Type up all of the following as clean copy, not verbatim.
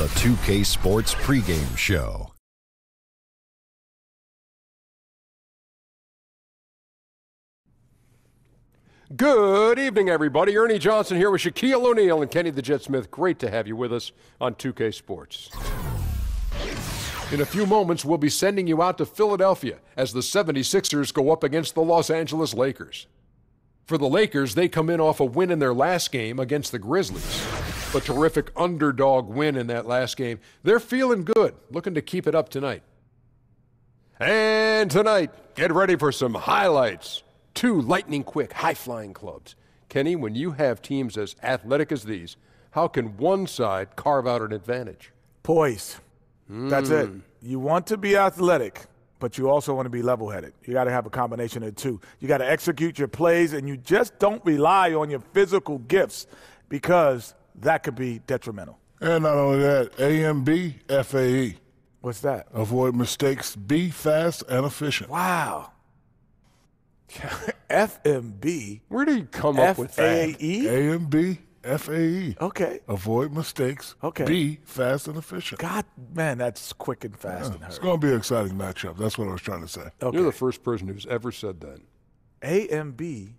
the 2K Sports Pregame Show. Good evening, everybody. Ernie Johnson here with Shaquille O'Neal and Kenny the Jet Smith. Great to have you with us on 2K Sports. In a few moments, we'll be sending you out to Philadelphia as the 76ers go up against the Los Angeles Lakers. For the Lakers, they come in off a win in their last game against the Grizzlies. A terrific underdog win in that last game. They're feeling good, looking to keep it up tonight. And tonight, get ready for some highlights. 2 lightning-quick, high-flying clubs. Kenny, when you have teams as athletic as these, how can one side carve out an advantage? Poise. That's it. You want to be athletic, but you also want to be level-headed. You got to have a combination of the two. You got to execute your plays, and you just don't rely on your physical gifts because that could be detrimental. And not only that, A&B, FAE. What's that? Avoid mistakes, be fast and efficient. Wow. FMB. Where do you come up with that? FAE? A&B, FAE. Okay. Avoid mistakes. Okay. Be fast and efficient. God, man, that's quick and fast and It's hurry. going to be an exciting matchup. That's what I was trying to say. Okay. You're the first person who's ever said that. AMB,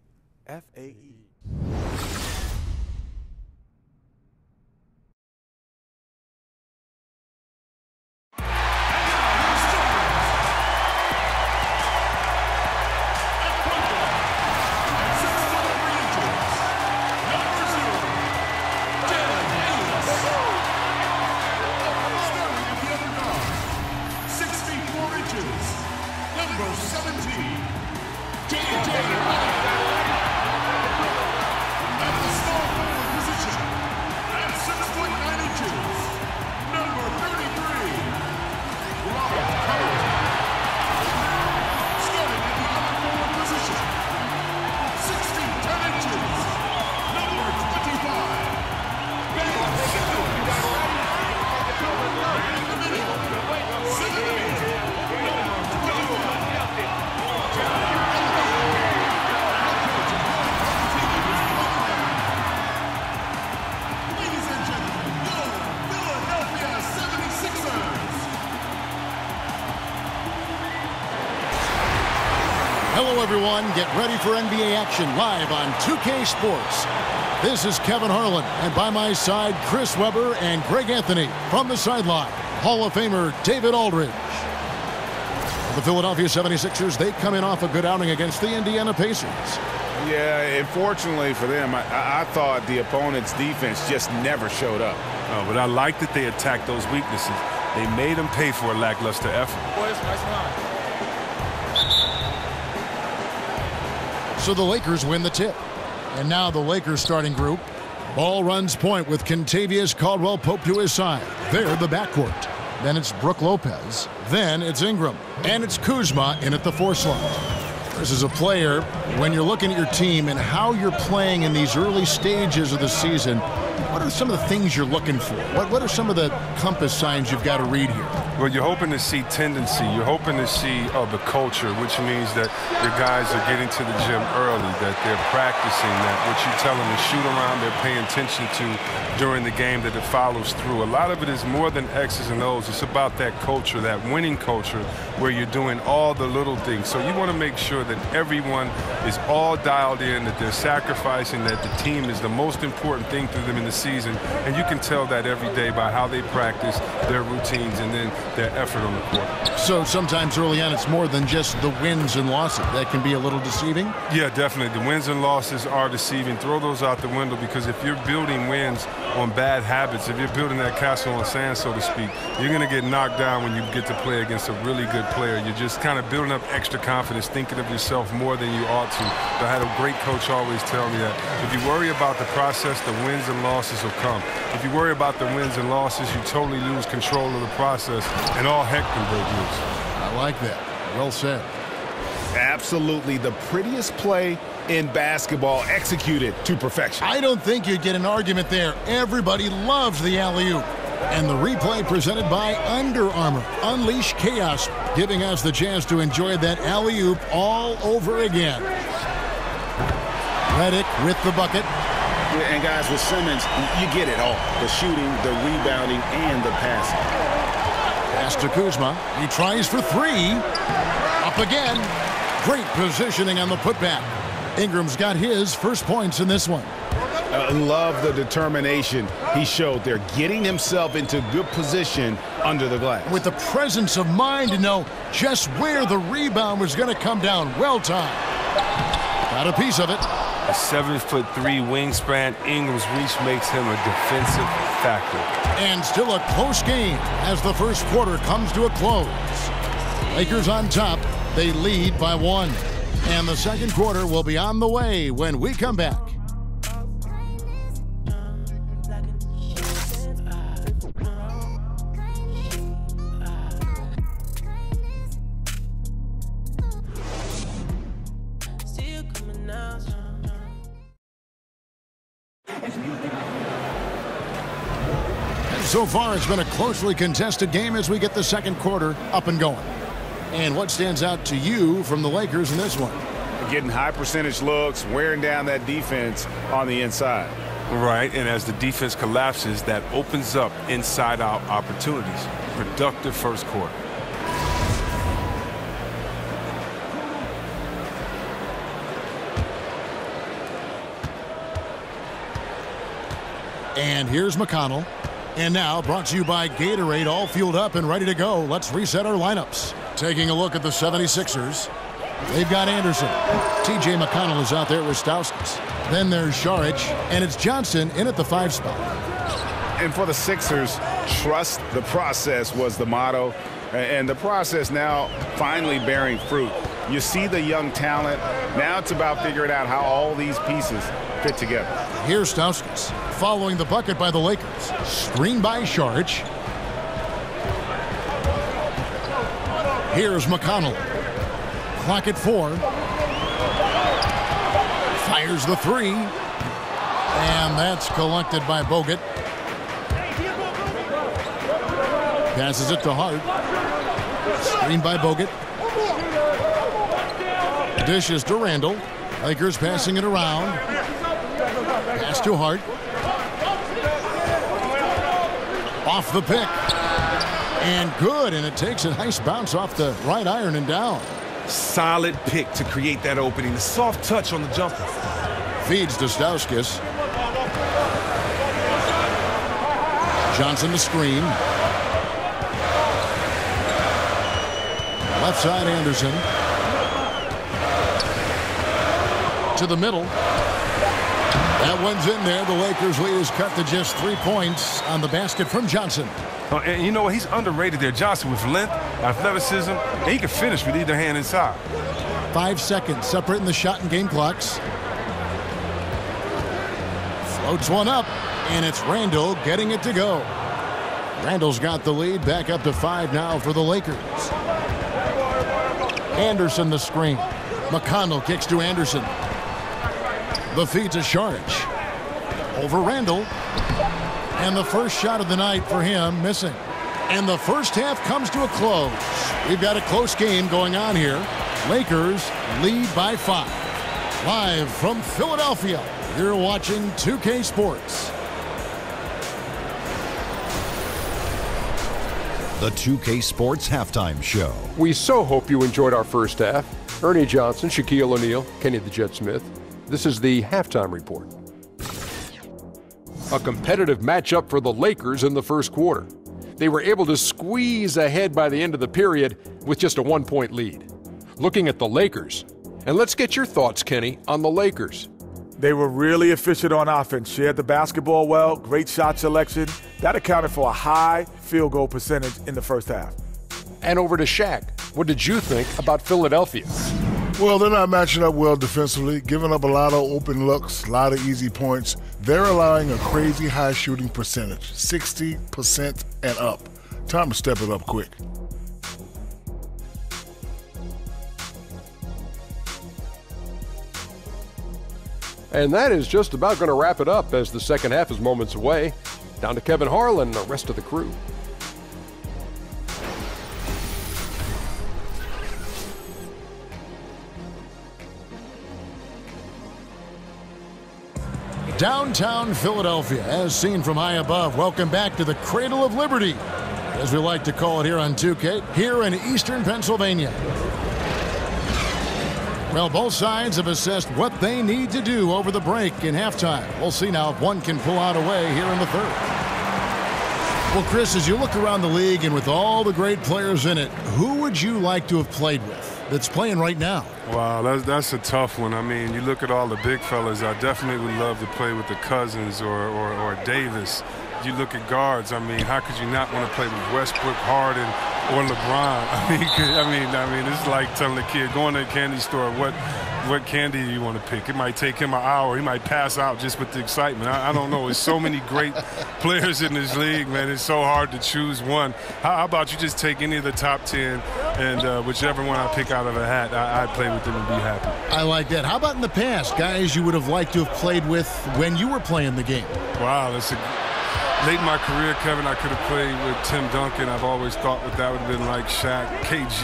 FAE. Hello, everyone. Get ready for NBA action live on 2K Sports. This is Kevin Harlan, and by my side, Chris Webber and Greg Anthony. From the sideline, Hall of Famer David Aldridge. The Philadelphia 76ers, they come in off a good outing against the Indiana Pacers. Yeah, unfortunately for them, I thought the opponent's defense just never showed up. But I like that they attacked those weaknesses. They made them pay for a lackluster effort. So the Lakers win the tip. And now the Lakers starting group. Ball runs point with Kentavious Caldwell-Pope to his side. They're the backcourt. Then it's Brook Lopez. Then it's Ingram. And it's Kuzma in at the 4 slot. This is a player, when you're looking at your team and how you're playing in these early stages of the season, what are some of the things you're looking for? What are some of the compass signs you've got to read here? Well, you're hoping to see tendency. You're hoping to see the culture, which means that your guys are getting to the gym early, that they're practicing, that what you tell them to shoot around, they're paying attention to during the game, that it follows through. A lot of it is more than X's and O's. It's about that culture, that winning culture, where you're doing all the little things. So you want to make sure that everyone is all dialed in, that they're sacrificing, that the team is the most important thing to them in the season. And you can tell that every day by how they practice, their routines, and then their effort on the court. So sometimes early on it's more than just the wins and losses. That can be a little deceiving? Yeah, definitely. The wins and losses are deceiving. Throw those out the window, because if you're building wins on bad habits, if you're building that castle on sand, so to speak, you're going to get knocked down when you get to play against a really good player. You're just kind of building up extra confidence, thinking of yourself more than you ought to. But I had a great coach always tell me that if you worry about the process, the wins and losses will come. If you worry about the wins and losses, you totally lose control of the process, and all heck can break loose. I like that. Well said. Absolutely the prettiest play in basketball, executed to perfection. I don't think you'd get an argument there. Everybody loves the alley-oop. And the replay presented by Under Armour. Unleash chaos, giving us the chance to enjoy that alley-oop all over again. Redick with the bucket. And guys, with Simmons, you get it all. The shooting, the rebounding, and the passing. Pass to Kuzma. He tries for three. Up again. Great positioning on the putback. Ingram's got his first points in this one. Love the determination he showed there, getting himself into good position under the glass. With the presence of mind to know just where the rebound was going to come down. Well timed. Got a piece of it. A 7'3" wingspan, Ingram's reach makes him a defensive factor. And still a close game as the first quarter comes to a close. Lakers on top. They lead by 1. And the second quarter will be on the way when we come back. So far, it's been a closely contested game as we get the second quarter up and going. And what stands out to you from the Lakers in this one? Getting high percentage looks, wearing down that defense on the inside. Right, and as the defense collapses, that opens up inside-out opportunities. Productive first quarter. And here's McConnell. And now, brought to you by Gatorade, all fueled up and ready to go. Let's reset our lineups. Taking a look at the 76ers. They've got Anderson. T.J. McConnell is out there with Stauskas. Then there's Šarić, and it's Johnson in at the 5 spot. And for the Sixers, trust the process was the motto. And the process now finally bearing fruit. You see the young talent. Now it's about figuring out how all these pieces fit together. Here's Stauskas following the bucket by the Lakers. Screen by Šarić. Here's McConnell. Clock at 4. Fires the 3. And that's collected by Bogut. Passes it to Hart. Screen by Bogut. Dishes to Randall. Lakers passing it around. Pass to Hart. Off the pick. And good, and it takes a nice bounce off the right iron and down. Solid pick to create that opening. The soft touch on the jumper. Feeds to Stauskas. Johnson the screen. Left side Anderson. To the middle. That one's in there. The Lakers lead is cut to just 3 points on the basket from Johnson. And you know what? He's underrated there. Johnson with length, athleticism, and he can finish with either hand inside. 5 seconds separating the shot and game clocks. Floats one up, and it's Randall getting it to go. Randall's got the lead, back up to 5 now for the Lakers. Anderson the screen. McConnell kicks to Anderson. The feed to Šarić. Over Randall. And the first shot of the night for him missing. And the first half comes to a close. We've got a close game going on here. Lakers lead by 5. Live from Philadelphia, you're watching 2K Sports. The 2K Sports Halftime Show. We so hope you enjoyed our first half. Ernie Johnson, Shaquille O'Neal, Kenny the Jet Smith. This is the halftime report. A competitive matchup for the Lakers in the first quarter. They were able to squeeze ahead by the end of the period with just a 1-point lead. Looking at the Lakers, and let's get your thoughts, Kenny, on the Lakers. They were really efficient on offense, shared the basketball well, great shot selection. That accounted for a high field goal percentage in the first half. And over to Shaq. What did you think about Philadelphia? Well, they're not matching up well defensively, giving up a lot of open looks, a lot of easy points. They're allowing a crazy high shooting percentage, 60% and up. Time to step it up quick. And that is just about going to wrap it up as the second half is moments away. Down to Kevin Harlan and the rest of the crew. downtown Philadelphia, as seen from high above. Welcome back to the Cradle of Liberty, as we like to call it here on 2K, here in eastern Pennsylvania. Well, both sides have assessed what they need to do over the break in halftime. We'll see now if one can pull out away here in the third. Well, Chris, as you look around the league and with all the great players in it, who would you like to have played with that's playing right now? Wow, that's a tough one. I mean, you look at all the big fellas. I definitely would love to play with the Cousins or Davis. You look at guards. I mean, how could you not want to play with Westbrook, Harden, or LeBron? I mean, it's like telling a kid, go in the candy store, what candy do you want to pick? It might take him an hour. He might pass out just with the excitement. I don't know. There's so many great players in this league, man. It's so hard to choose one. How about you just take any of the top 10 and whichever one I pick out of a hat, I'd play with them and be happy. I like that. How about in the past, guys you would have liked to have played with when you were playing the game? Wow, late in my career, Kevin, I could have played with Tim Duncan. I've always thought that would have been like Shaq, KG.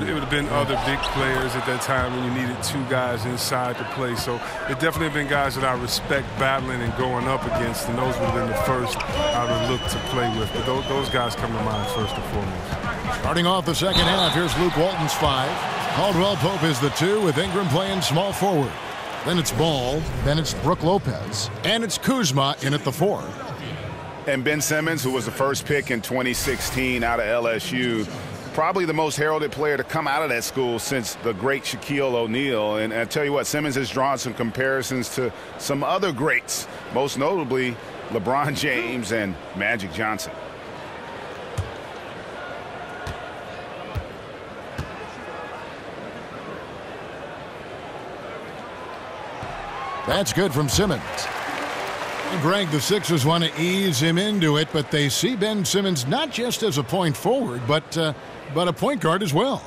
It would have been other big players at that time when you needed two guys inside to play. So it definitely have been guys that I respect battling and going up against, and those would have been the first I would have looked to play with. But those guys come to mind first and foremost. Starting off the second half, here's Luke Walton's 5. Caldwell Pope is the 2, with Ingram playing small forward. Then it's Ball, then it's Brook Lopez, and it's Kuzma in at the 4. And Ben Simmons, who was the first pick in 2016 out of LSU, probably the most heralded player to come out of that school since the great Shaquille O'Neal. And I tell you what, Simmons has drawn some comparisons to some other greats, most notably LeBron James and Magic Johnson. That's good from Simmons. Greg, the Sixers want to ease him into it, but they see Ben Simmons not just as a point forward, but a point guard as well.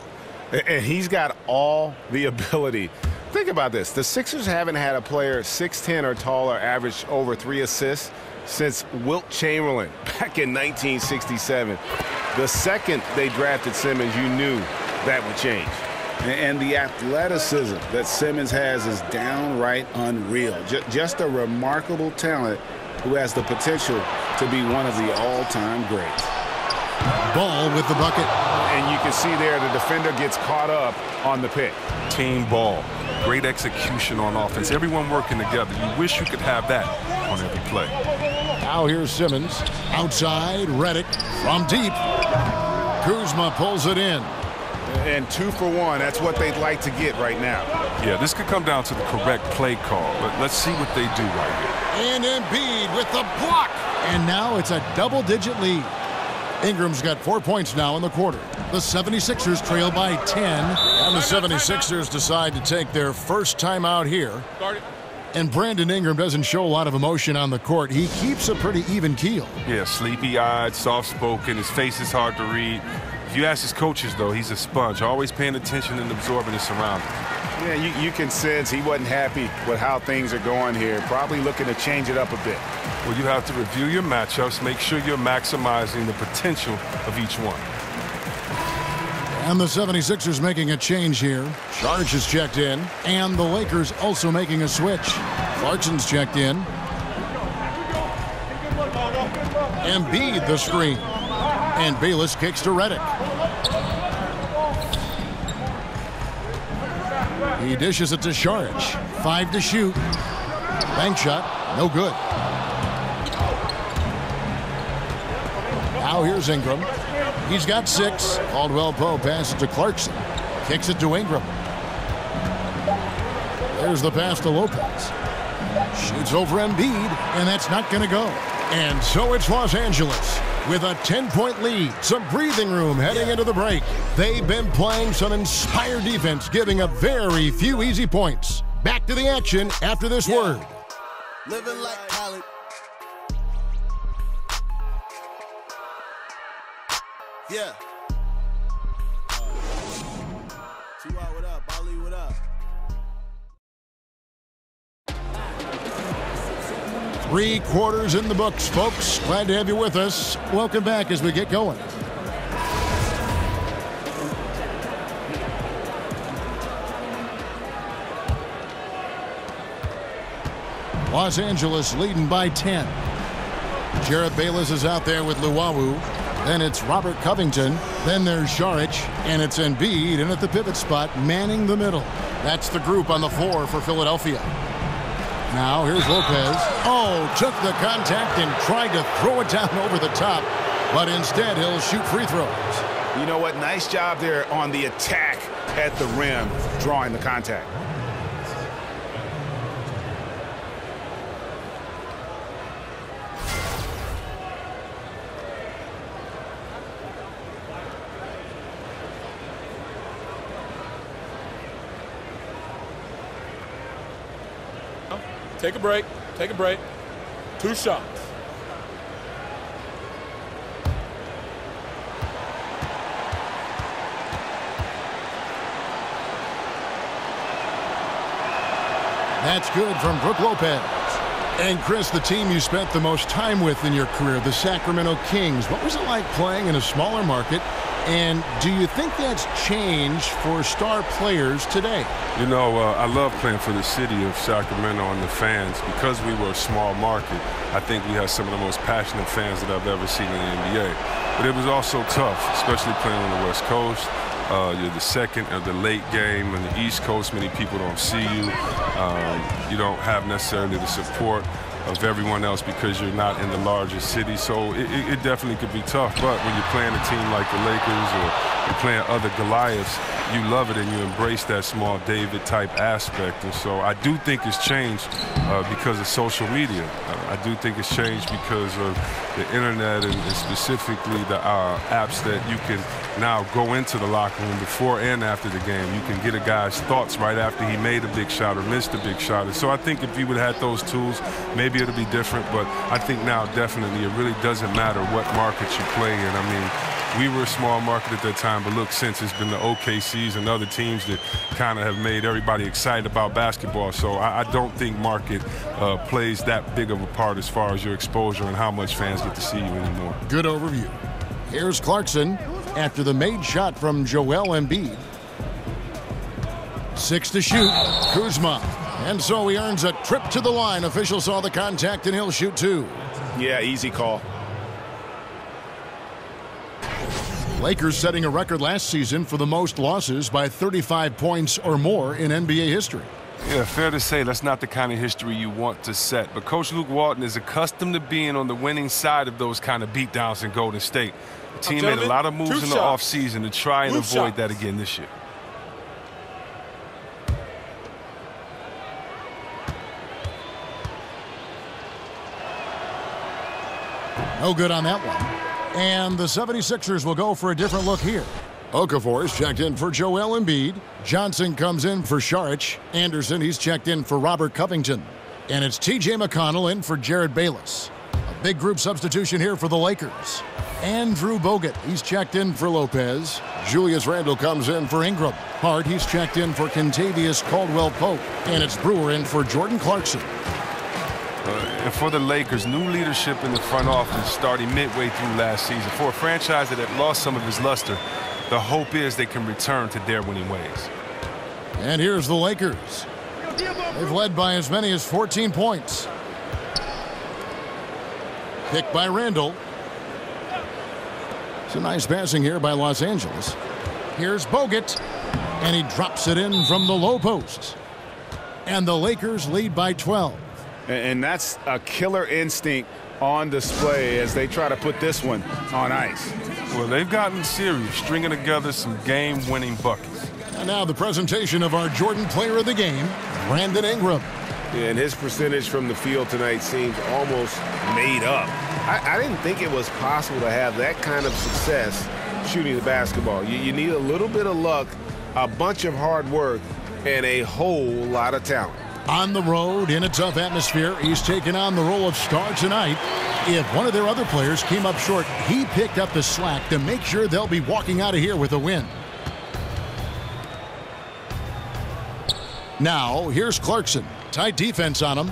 And he's got all the ability. Think about this. The Sixers haven't had a player 6'10 or taller average over 3 assists since Wilt Chamberlain back in 1967. The second they drafted Simmons, you knew that would change. And the athleticism that Simmons has is downright unreal. Just a remarkable talent who has the potential to be one of the all-time greats. Ball with the bucket. And you can see there the defender gets caught up on the pick. Team ball. Great execution on offense. Everyone working together. You wish you could have that on every play. Now here's Simmons. Outside, Redick from deep. Kuzma pulls it in. And 2 for 1. That's what they'd like to get right now. Yeah, this could come down to the correct play call, but let's see what they do right here. And Embiid with the block. And now it's a double-digit lead. Ingram's got 4 points now in the quarter. The 76ers trail by 10. And the 76ers decide to take their first time out here. And Brandon Ingram doesn't show a lot of emotion on the court. He keeps a pretty even keel. Yeah, sleepy-eyed, soft-spoken. His face is hard to read. If you ask his coaches, though, he's a sponge, always paying attention and absorbing his surroundings. Yeah, you can sense he wasn't happy with how things are going here. Probably looking to change it up a bit. Well, you have to review your matchups, make sure you're maximizing the potential of each one. And the 76ers making a change here. Saric is checked in, and the Lakers also making a switch. Clarkson's checked in. Embiid the screen. And Bayless kicks to Redick. He dishes it to Saric. 5 to shoot. Bank shot, no good. Now here's Ingram. He's got 6. Caldwell Pope passes to Clarkson. Kicks it to Ingram. There's the pass to Lopez. Shoots over Embiid, and that's not going to go. And so it's Los Angeles with a 10-point lead. Some breathing room heading into the break. They've been playing some inspired defense, giving up very few easy points. Back to the action after this word. Living like Khaled. Yeah. T-Y, what up? Ali, what up? 3 quarters in the books, folks. Glad to have you with us. Welcome back as we get going. Los Angeles leading by 10. Jared Bayless is out there with Luwawu. Then it's Robert Covington. Then there's Šarić. And it's Embiid in at the pivot spot, manning the middle. That's the group on the floor for Philadelphia. Now here's Lopez. Oh, took the contact and tried to throw it down over the top. But instead, he'll shoot free throws. You know what? Nice job there on the attack at the rim, drawing the contact. Take a break. Take a break. 2 shots. That's good from Brook Lopez. And Chris, the team you spent the most time with in your career, the Sacramento Kings, what was it like playing in a smaller market? And do you think that's changed for star players today? You know, I love playing for the city of Sacramento and the fans. Because we were a small market, I think we had some of the most passionate fans that I've ever seen in the NBA. But it was also tough, especially playing on the West Coast. You're the second of the late game on the East Coast. Many people don't see you. You don't have necessarily the support of everyone else because you're not in the largest city. So it definitely could be tough. But when you're playing a team like the Lakers or you're playing other Goliaths, you love it and you embrace that small David type aspect. And so I do think it's changed because of social media. I do think it's changed because of the internet and specifically the apps that you can now go into the locker room before and after the game. You can get a guy's thoughts right after he made a big shot or missed a big shot. And so I think if we would have had those tools, maybe it'll be different. But I think now definitely it really doesn't matter what markets you play in. I mean, we were a small market at that time, but look, since it's been the OKCs and other teams that kind of have made everybody excited about basketball. So I don't think market plays that big of a part as far as your exposure and how much fans get to see you anymore. Good overview. Here's Clarkson after the made shot from Joel Embiid. 6 to shoot. Kuzma. And so he earns a trip to the line. Officials saw the contact and he'll shoot 2. Yeah, easy call. Lakers setting a record last season for the most losses by 35 points or more in NBA history. Yeah, fair to say that's not the kind of history you want to set. But Coach Luke Walton is accustomed to being on the winning side of those kind of beatdowns in Golden State. The team made a lot of moves in the offseason to try and avoid that again this year. No good on that one. And the 76ers will go for a different look here. Okafor is checked in for Joel Embiid. Johnson comes in for Šarić. Anderson, he's checked in for Robert Covington. And it's T.J. McConnell in for Jared Bayless. A big group substitution here for the Lakers. Andrew Bogut, he's checked in for Lopez. Julius Randle comes in for Ingram. Hart, he's checked in for Kentavious Caldwell-Pope. And it's Brewer in for Jordan Clarkson. And for the Lakers, new leadership in the front office starting midway through last season. For a franchise that had lost some of his luster, the hope is they can return to their winning ways. And here's the Lakers. They've led by as many as 14 points. Picked by Randle. It's a nice passing here by Los Angeles. Here's Bogut. And he drops it in from the low post. And the Lakers lead by 12. And that's a killer instinct on display as they try to put this one on ice. Well, they've gotten serious, stringing together some game-winning buckets. And now the presentation of our Jordan Player of the Game, Brandon Ingram. Yeah, and his percentage from the field tonight seems almost made up. I didn't think it was possible to have that kind of success shooting the basketball. You need a little bit of luck, a bunch of hard work, and a whole lot of talent. On the road, in a tough atmosphere, he's taken on the role of star tonight. If one of their other players came up short, he picked up the slack to make sure they'll be walking out of here with a win. Now, here's Clarkson. Tight defense on him.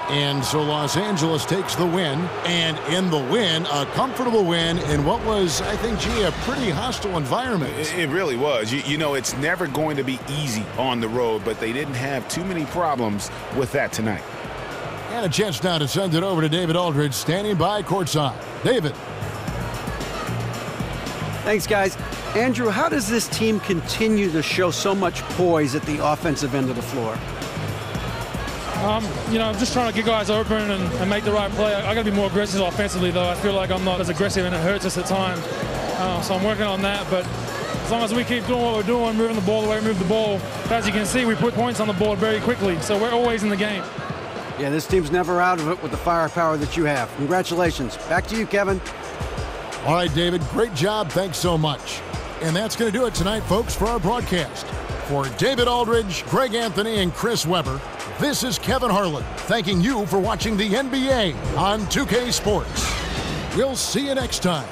And so Los Angeles takes the win, and in the win, a comfortable win in what was, I think, a pretty hostile environment. It really was. You know, it's never going to be easy on the road, but they didn't have too many problems with that tonight. And a chance now to send it over to David Aldridge, standing by courtside. David. Thanks, guys. Andrew, how does this team continue to show so much poise at the offensive end of the floor? You know, I'm just trying to get guys open and make the right play. I got to be more aggressive offensively, though. I feel like I'm not as aggressive, and it hurts us at times. So I'm working on that. But as long as we keep doing what we're doing, moving the ball the way we move the ball, as you can see, we put points on the board very quickly. So we're always in the game. Yeah, this team's never out of it with the firepower that you have. Congratulations. Back to you, Kevin. All right, David, great job. Thanks so much. And that's going to do it tonight, folks, for our broadcast. For David Aldridge, Greg Anthony, and Chris Webber, this is Kevin Harlan thanking you for watching the NBA on 2K Sports. We'll see you next time.